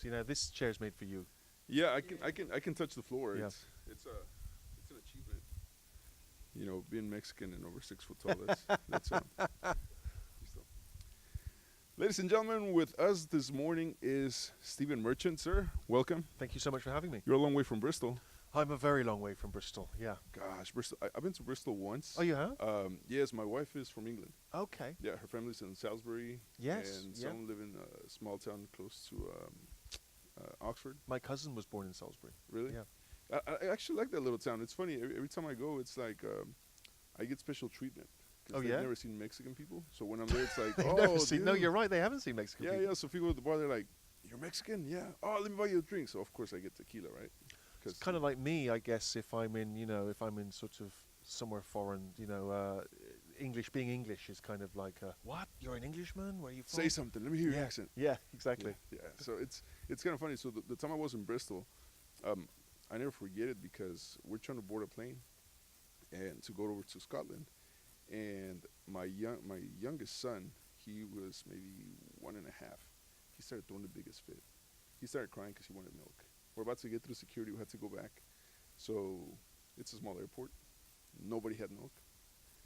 So this chair's made for you. Yeah, I can touch the floor. Yeah. It's an achievement. Being Mexican and over 6 foot tall. That's Ladies and gentlemen, with us this morning is Stephen Merchant, sir. Welcome. Thank you so much for having me. You're a long way from Bristol. I'm a very long way from Bristol. Yeah. Gosh, Bristol. I've been to Bristol once. Oh, you have? Yes, my wife is from England. Okay. Yeah, her family's in Salisbury. Yes. And Yeah. some live in a small town close to Oxford. My cousin was born in Salisbury. Really? Yeah. I actually like that little town. It's funny. Every time I go, it's like I get special treatment. Oh, they've yeah? never seen Mexican people. So when I'm there, it's like, They've oh, never seen. No, dude. you're right. They haven't seen Mexican Yeah, people. yeah. So people at the bar, they're like, "You're Mexican? Yeah. Oh, let me buy you a drink." So of course I get tequila, right? It's kind of like me, I guess, if I'm in sort of somewhere foreign, English being English is kind of like, what? You're an Englishman? Where are you from? say something. Let me hear your Yeah. accent. Yeah, exactly. Yeah. So it's kind of funny. So the time I was in Bristol, I never forget it because we're trying to board a plane, and to go over to Scotland, and my youngest son, he was maybe 1.5. He started throwing the biggest fit. He started crying because he wanted milk. We're about to get through security. We had to go back. So it's a small airport. Nobody had milk.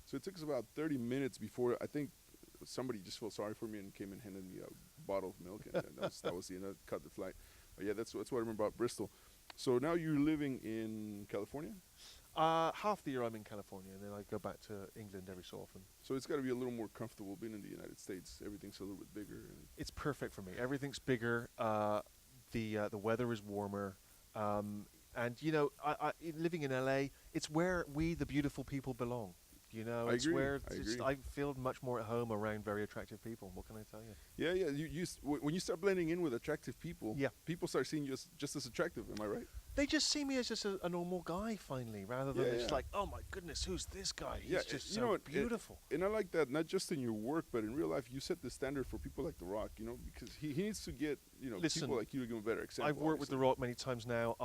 So it took us about 30 minutes before I think somebody just felt sorry for me and came and handed me a bottle of milk, and that was the end. Cut the flight. But yeah, that's what I remember about Bristol. So now you're living in California. Half the year I'm in California, and then I go back to England every so often. So it's got to be a little more comfortable being in the United States. Everything's a little bit bigger. It's perfect for me. Everything's bigger. The weather is warmer. And living in LA, it's where we, the beautiful people, belong. I It's agree. where I agree. I feel much more at home around very attractive people. What can I tell you? Yeah, yeah. When you start blending in with attractive people, Yeah. people start seeing you as just as attractive. Am I right? They just see me as just a normal guy, finally, rather than Yeah, just yeah. like, oh my goodness, who's this guy? He's Yeah, just you so know what, beautiful. And I like that not just in your work, but in real life. You set the standard for people like The Rock. Because he needs to get Listen, people like you to give him a better example. I've worked with The obviously. Rock many times now.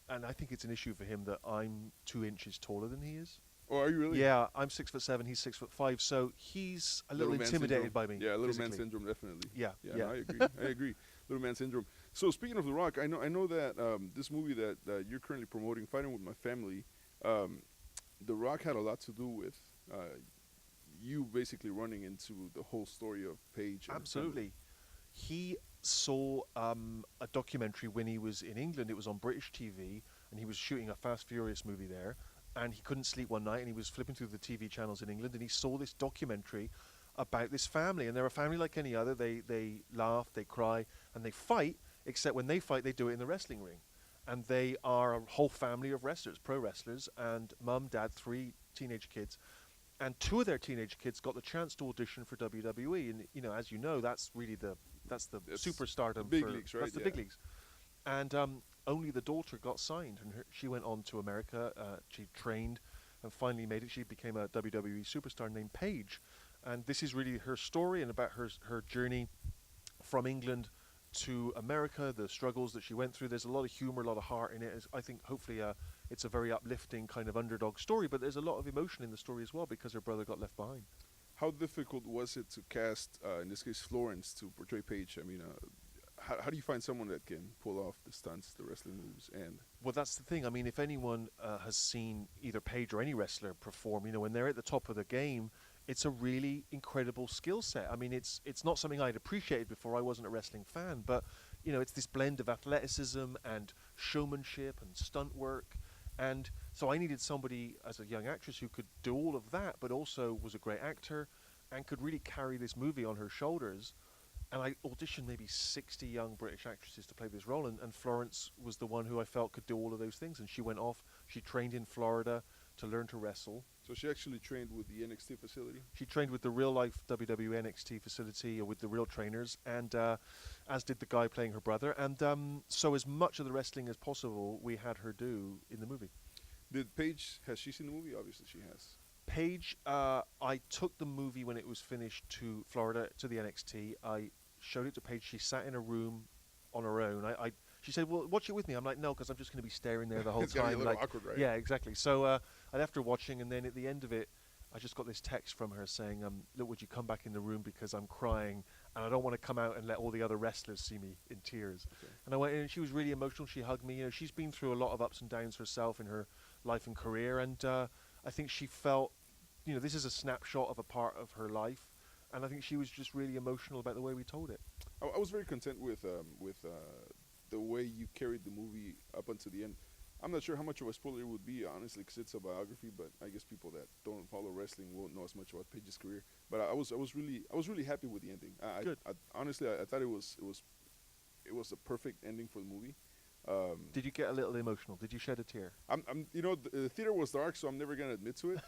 And I think it's an issue for him that I'm 2 inches taller than he is. Oh, are you really? Yeah, I'm 6'7", he's 6'5", so he's a little man intimidated syndrome. by me. Yeah, little man physically. syndrome, definitely. Yeah, Yeah, yeah. no, I agree. I agree. Little man syndrome. So speaking of The Rock, I know that this movie that you're currently promoting, Fighting with My Family, The Rock had a lot to do with you basically running into the whole story of Paige. And her family. Absolutely. He saw a documentary when he was in England. It was on British TV, and he was shooting a Fast Furious movie there. And he couldn't sleep one night, and he was flipping through the TV channels in England, and he saw this documentary about this family. And they're a family like any other. They laugh, they cry, and they fight, except when they fight, they do it in the wrestling ring. And they are a whole family of wrestlers, pro wrestlers, and mum, dad, 3 teenage kids. And 2 of their teenage kids got the chance to audition for WWE. And, as you know, that's really the superstardom. big leagues, right? That's the Yeah. big leagues. And only the daughter got signed, and she went on to America. She trained and finally made it. She became a WWE superstar named Paige. And this is really her story and about her journey from England to America, the struggles that she went through. There's a lot of humor, a lot of heart in it. I think hopefully it's a very uplifting kind of underdog story, but there's a lot of emotion in the story as well because her brother got left behind. How difficult was it to cast, in this case, Florence to portray Paige? I mean, how do you find someone that can pull off the stunts, the wrestling moves, and Well, that's the thing. I mean, if anyone has seen either Paige or any wrestler perform, when they're at the top of the game, it's a really incredible skill set. I mean, it's not something I'd appreciated before. I wasn't a wrestling fan, but it's this blend of athleticism and showmanship and stunt work. And so I needed somebody as a young actress who could do all of that, but also was a great actor and could really carry this movie on her shoulders. And I auditioned maybe 60 young British actresses to play this role, and Florence was the one who I felt could do all of those things. And she went off, she trained in Florida to learn to wrestle. so she actually trained with the NXT facility. She trained with the real-life WWE NXT facility, or with the real trainers, and as did the guy playing her brother. And so as much of the wrestling as possible, we had her do in the movie. Did Paige, has she seen the movie? Obviously she has. Paige, I took the movie when it was finished to Florida, to the NXT. I showed it to Paige. She sat in a room on her own. She said, well, watch it with me. I'm like, no, because I'm just going to be staring there the whole It's gonna be time. a little Like, awkward, right? yeah, exactly. So I left her watching, and then at the end of it, I just got this text from her saying, look, would you come back in the room because I'm crying, and I don't want to come out and let all the other wrestlers see me in tears. Okay. And I went in, and she was really emotional. She hugged me. You know, she's been through a lot of ups and downs herself in her life and career, and I think she felt, you know, this is a snapshot of a part of her life, and I think she was just really emotional about the way we told it. I was very content with the way you carried the movie up until the end. I'm not sure how much of a spoiler it would be, honestly, because it's a biography. But I guess people that don't follow wrestling won't know as much about Paige's career. But I was really happy with the ending. Good. Honestly, I thought it was a perfect ending for the movie. Did you get a little emotional? Did you shed a tear? You know, the theater was dark, so I'm never gonna admit to it.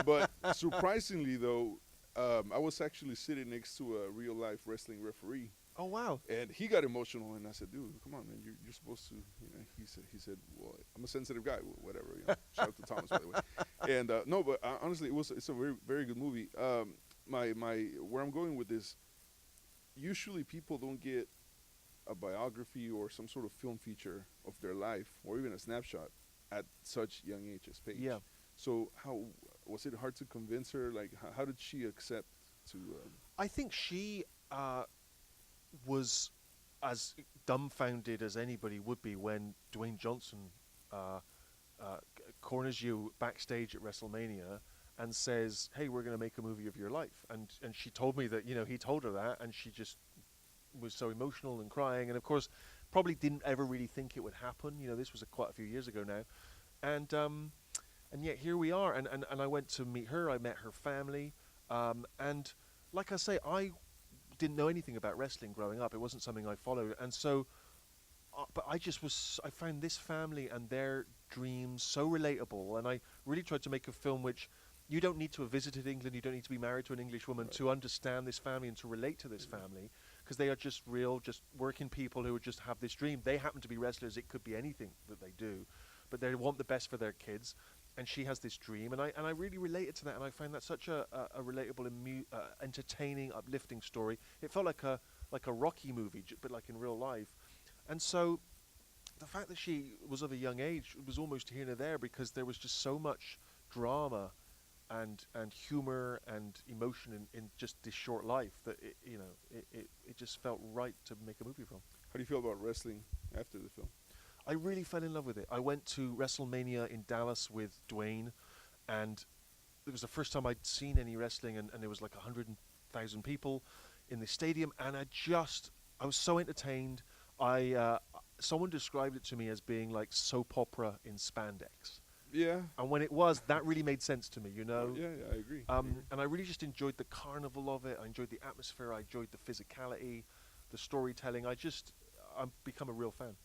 But surprisingly, though, I was actually sitting next to a real life wrestling referee, Oh wow! and he got emotional, and I said, "Dude, come on, man, you're supposed to." You know, he said, "Well, I'm a sensitive guy, whatever." You know, shout out to Thomas, by the way. And no, but honestly, it's a very very good movie. My where I'm going with this, usually people don't get a biography or some sort of film feature of their life, or even a snapshot, at such young age as Paige. Yeah. So how was it hard to convince her? Like, how did she accept to? I think she was as dumbfounded as anybody would be when Dwayne Johnson corners you backstage at WrestleMania and says, "Hey, we're going to make a movie of your life." And she told me that, you know, he told her that, and she just was so emotional and crying. And of course, probably didn't ever really think it would happen. You know, this was quite a few years ago now, and yet here we are. And I went to meet her. I met her family, and like I say, I didn't know anything about wrestling growing up. It wasn't something I followed, and so, but I found this family and their dreams so relatable, and I really tried to make a film which you don't need to have visited England, you don't need to be married to an English woman to understand this family and to relate to this family, because they are just real, just working people who just have this dream. They happen to be wrestlers. It could be anything that they do, but they want the best for their kids. And she has this dream, and I really related to that, and I find that such a relatable, entertaining, uplifting story. It felt like a Rocky movie, but like in real life. And so, the fact that she was of a young age was almost here and there, because there was just so much drama, and humor and emotion in just this short life that it just felt right to make a movie from. How do you feel about wrestling after the film? I really fell in love with it. I went to WrestleMania in Dallas with Dwayne, and it was the first time I'd seen any wrestling, and there was like 100,000 people in the stadium, and I was so entertained. Someone described it to me as being like soap opera in spandex. Yeah. And when it was, that really made sense to me, you know? Yeah, I agree. And I really just enjoyed the carnival of it. I enjoyed the atmosphere. I enjoyed the physicality, the storytelling. I've become a real fan.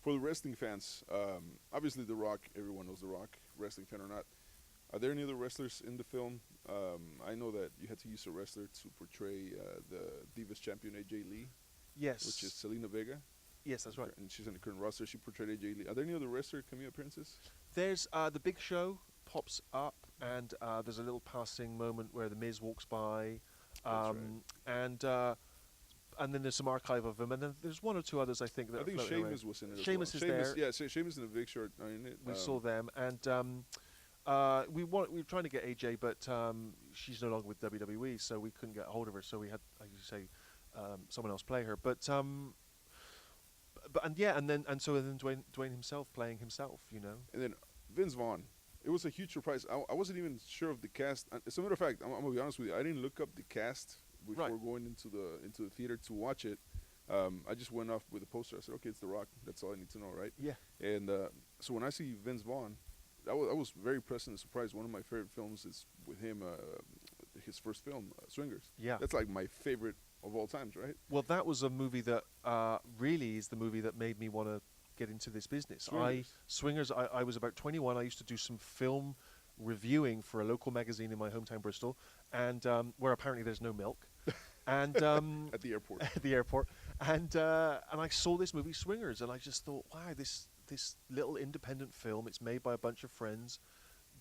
For the wrestling fans, obviously The Rock, everyone knows The Rock, wrestling fan or not. Are there any other wrestlers in the film? I know that you had to use a wrestler to portray the Divas champion AJ Lee, Yes. which is Selena Vega. Yes, that's right. And she's in the current roster. She portrayed AJ Lee. Are there any other wrestler cameo appearances? There's the Big Show pops up, and there's a little passing moment where the Miz walks by, That's right. and then there's some archive of him, and then there's one or two others I think that. I think Sheamus was in it. Sheamus as is well. there. Yeah, Sheamus in a big shirt in it. We saw them, and we were trying to get AJ, but she's no longer with WWE, so we couldn't get a hold of her. So we had, like you say, someone else play her. But then Dwayne himself playing himself, you know. And then Vince Vaughn. It was a huge surprise. I wasn't even sure of the cast. As a matter of fact, I'm gonna be honest with you. I didn't look up the cast before going into the theater to watch it. I just went off with the poster. I said, okay, it's The Rock. That's all I need to know, right? Yeah. And so when I see Vince Vaughn, I was very pleasantly surprised. One of my favorite films is with him, his first film, Swingers. Yeah. That's like my favorite of all times, right? Well, that was a movie that really is the movie that made me want to get into this business. Swingers. I was about 21. I used to do some film reviewing for a local magazine in my hometown, Bristol, and where apparently there's no milk. And At the airport. at the airport, and I saw this movie Swingers, and I just thought, wow, this little independent film. It's made by a bunch of friends.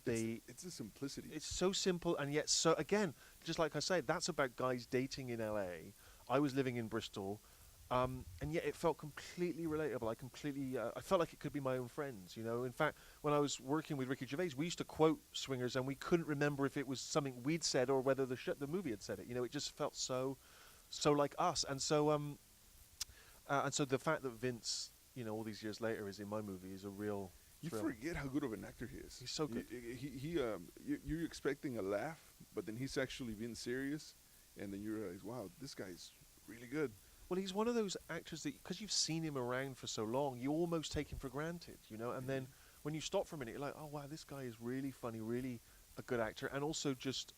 It's the simplicity. It's so simple, and yet so, again, just like I said, that's about guys dating in LA. I was living in Bristol, and yet it felt completely relatable. I felt like it could be my own friends, you know. In fact, when I was working with Ricky Gervais, we used to quote Swingers, and we couldn't remember if it was something we'd said or whether the movie had said it. You know, it just felt so So like us, and so the fact that Vince, all these years later, is in my movie is a real You thrill. forget how good of an actor he is. He's so good. You're expecting a laugh, but then he's actually being serious, and then you realize, wow, this guy's really good. Well, he's one of those actors that, because you've seen him around for so long, you almost take him for granted, And then when you stop for a minute, you're like, oh wow, this guy is really funny, really a good actor, and also just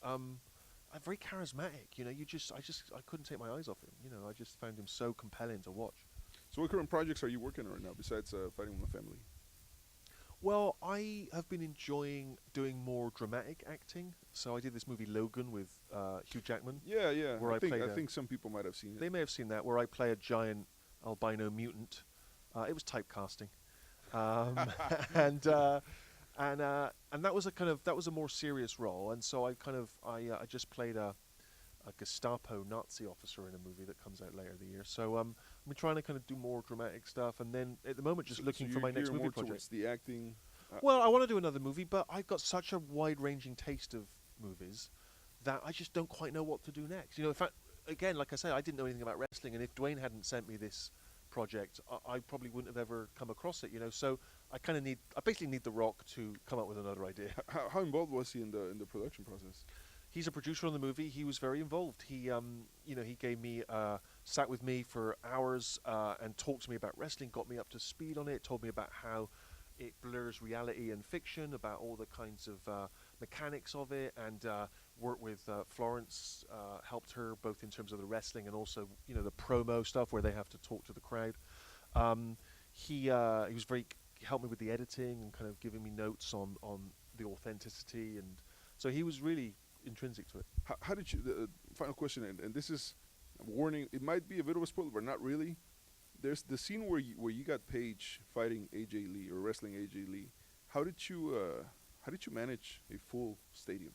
very charismatic. I couldn't take my eyes off him. I just found him so compelling to watch. So, what current projects are you working on right now besides Fighting with My Family? Well, I have been enjoying doing more dramatic acting. So I did this movie Logan with Hugh Jackman. Yeah, yeah. Where I think played I a- think some people might have seen it. They may have seen that, where I play a giant albino mutant. It was typecasting, and that was a more serious role. And so I just played a Gestapo Nazi officer in a movie that comes out later the year. So I'm trying to kind of do more dramatic stuff, and then at the moment just looking for my next movie more project. towards the acting. Well, I want to do another movie, but I've got such a wide-ranging taste of movies that I just don't quite know what to do next. In fact, again, like I say, I didn't know anything about wrestling, and if Dwayne hadn't sent me this project, I probably wouldn't have ever come across it. So I basically need The Rock to come up with another idea. How involved was he in the production process? He's a producer on the movie. He was very involved. He gave me, sat with me for hours and talked to me about wrestling, got me up to speed on it, told me about how it blurs reality and fiction, about all the kinds of mechanics of it, and worked with Florence, helped her both in terms of the wrestling and also the promo stuff where they have to talk to the crowd. He helped me with the editing and kind of giving me notes on the authenticity, and so he was really intrinsic to it. How did you? The final question, and this is a warning. It might be a bit of a spoiler, but not really. There's the scene where you got Paige fighting AJ Lee or wrestling AJ Lee. How did you manage a full stadium?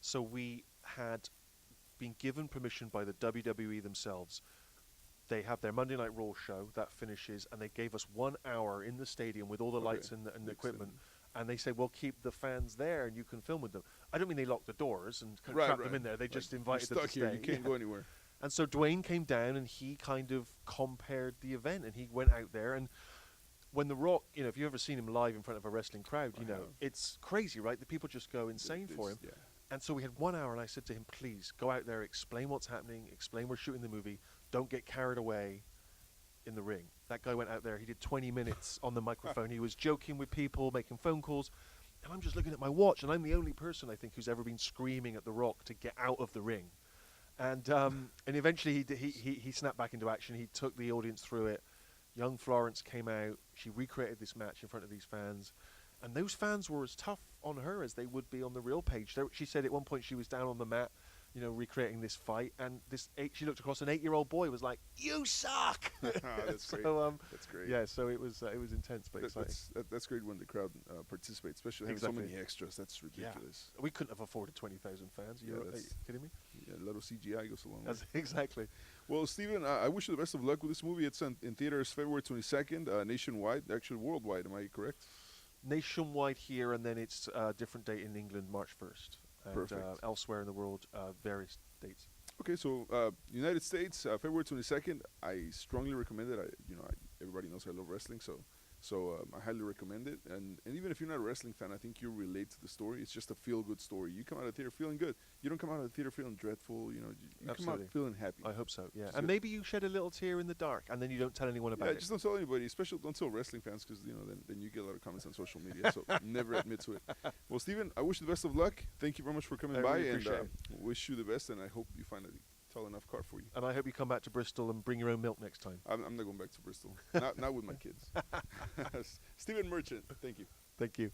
So we had been given permission by the WWE themselves. They have their Monday Night Raw show that finishes, and they gave us 1 hour in the stadium with all the lights and the equipment. And they say, "Well, keep the fans there, and you can film with them." I don't mean they locked the doors and kind of trapped them in there. They just invited them to stay. You're stuck here. You can't go anywhere. And so Dwayne came down, and he kind of compared the event, and he went out there. And when The Rock, if you've ever seen him live in front of a wrestling crowd, it's crazy, right? The people just go insane for him. Yeah. And so we had 1 hour, and I said to him, "Please go out there, explain what's happening, explain we're shooting the movie. Don't get carried away in the ring." That guy went out there. He did 20 minutes on the microphone. He was joking with people, making phone calls. And I'm just looking at my watch, and I'm the only person, I think, who's ever been screaming at The Rock to get out of the ring. And eventually he snapped back into action. He took the audience through it. Young Florence came out. She recreated this match in front of these fans. And those fans were as tough on her as they would be on the real Paige. She said at one point she was down on the mat, recreating this fight, and she looked across, an 8-year-old boy was like, "You suck!" That's great. That's great. Yeah, so it was intense but exciting. That's great when the crowd participates, especially having so many extras. That's ridiculous. Yeah. We couldn't have afforded 20,000 fans. Are you kidding me? Yeah, a little CGI goes a long way. Exactly. Well, Steven, I wish you the best of luck with this movie. It's in theaters February 22nd, nationwide, actually worldwide. Am I correct? Nationwide here, and then it's a different date in England, March 1st. And Perfect. Elsewhere in the world, various dates. Okay, so United States, February 22nd. I strongly recommend it. Everybody knows I love wrestling, so I highly recommend it. And even if you're not a wrestling fan, I think you'll relate to the story. It's just a feel-good story. You come out of the theater feeling good. You don't come out of the theater feeling dreadful. You come out feeling happy. I hope so. Yeah, So and maybe you shed a little tear in the dark, and then you don't tell anyone about it. Just don't tell anybody, especially don't tell wrestling fans, because then you get a lot of comments on social media. So never admit to it. Well, Steven, I wish you the best of luck. Thank you very much for coming by, really and appreciate it. wish you the best. And I hope you find a tall enough car for you. And I hope you come back to Bristol and bring your own milk next time. I'm not going back to Bristol. not with my kids. Steven Merchant, thank you. Thank you.